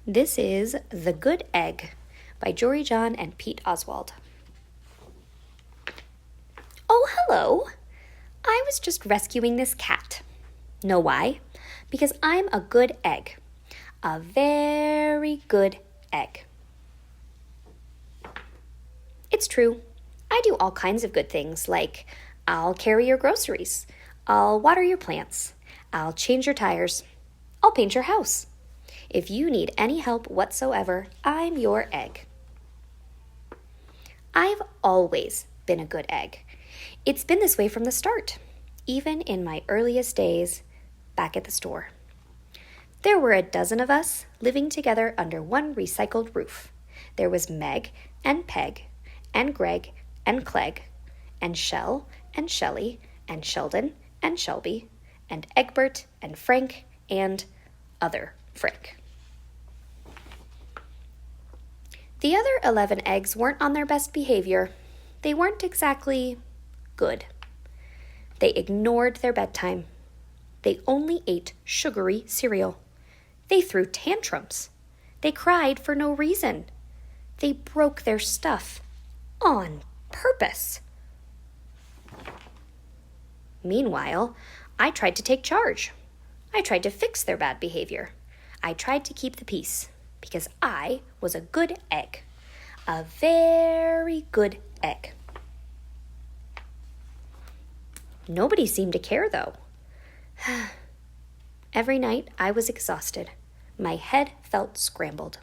This is The Good Egg by Jory John and Pete Oswald. Oh, hello. I was just rescuing this cat. Know why? Because I'm a good egg. A very good egg. It's true. I do all kinds of good things, like I'll carry your groceries, I'll water your plants, I'll change your tires, I'll paint your house. If you need any help whatsoever, I'm your egg. I've always been a good egg. It's been this way from the start, even in my earliest days back at the store. There were a dozen of us living together under one recycled roof. There was Meg and Peg and Greg and Clegg and Shell and Shelley and Sheldon and Shelby and Egbert and Frank and other Frank. The other 11 eggs weren't on their best behavior. They weren't exactly good. They ignored their bedtime. They only ate sugary cereal. They threw tantrums. They cried for no reason. They broke their stuff on purpose. Meanwhile, I tried to take charge. I tried to fix their bad behavior. I tried to keep the peace. Because I was a good egg. A very good egg. Nobody seemed to care, though. Every night I was exhausted. My head felt scrambled.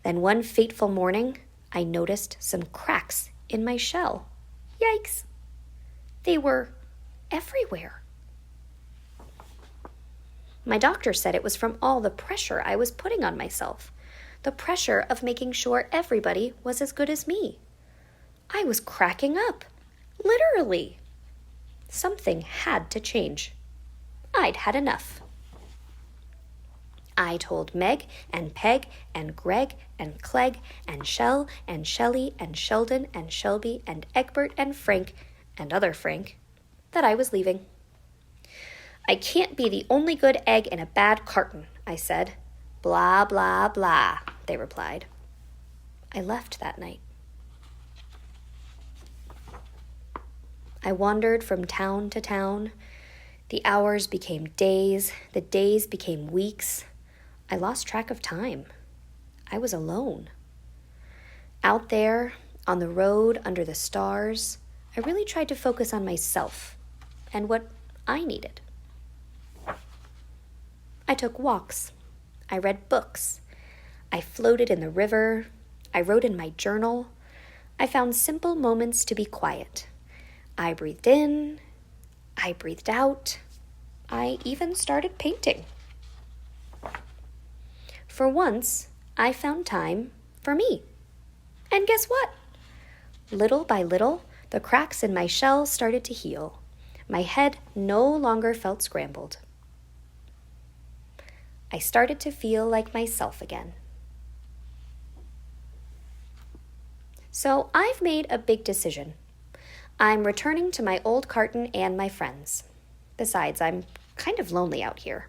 Then one fateful morning, I noticed some cracks in my shell. Yikes! They were everywhere. My doctor said it was from all the pressure I was putting on myself, the pressure of making sure everybody was as good as me. I was cracking up, literally. Something had to change. I'd had enough. I told Meg and Peg and Greg and Clegg and Shell and Shelley and Sheldon and Shelby and Egbert and Frank and other Frank that I was leaving. I can't be the only good egg in a bad carton, I said. Blah, blah, blah, they replied. I left that night. I wandered from town to town. The hours became days. The days became weeks. I lost track of time. I was alone. Out there, on the road, under the stars, I really tried to focus on myself and what I needed. I took walks. I read books. I floated in the river. I wrote in my journal. I found simple moments to be quiet. I breathed in. I breathed out. I even started painting. For once, I found time for me. And guess what? Little by little, the cracks in my shell started to heal. My head no longer felt scrambled. I started to feel like myself again. So I've made a big decision. I'm returning to my old carton and my friends. Besides, I'm kind of lonely out here.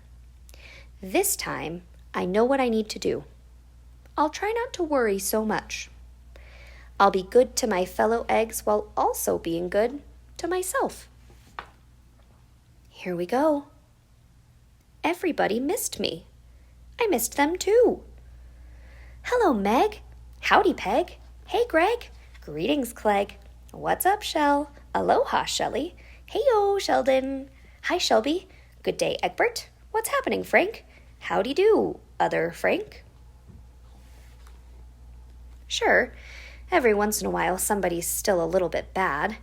This time, I know what I need to do. I'll try not to worry so much. I'll be good to my fellow eggs while also being good to myself. Here we go. Everybody missed me. I missed them too. Hello, Meg. Howdy, Peg. Hey, Greg. Greetings, Clegg. What's up, Shell? Aloha, Shelly. Hey-o, Sheldon. Hi, Shelby. Good day, Egbert. What's happening, Frank? Howdy do, other Frank. Sure, every once in a while somebody's still a little bit bad,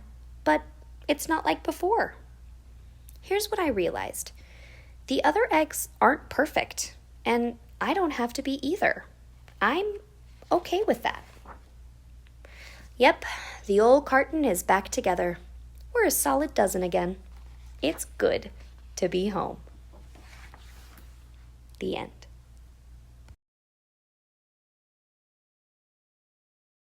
but it's not like before. Here's what I realized. The other eggs aren't perfect, and I don't have to be either. I'm okay with that. Yep, the old carton is back together. We're a solid dozen again. It's good to be home. The end.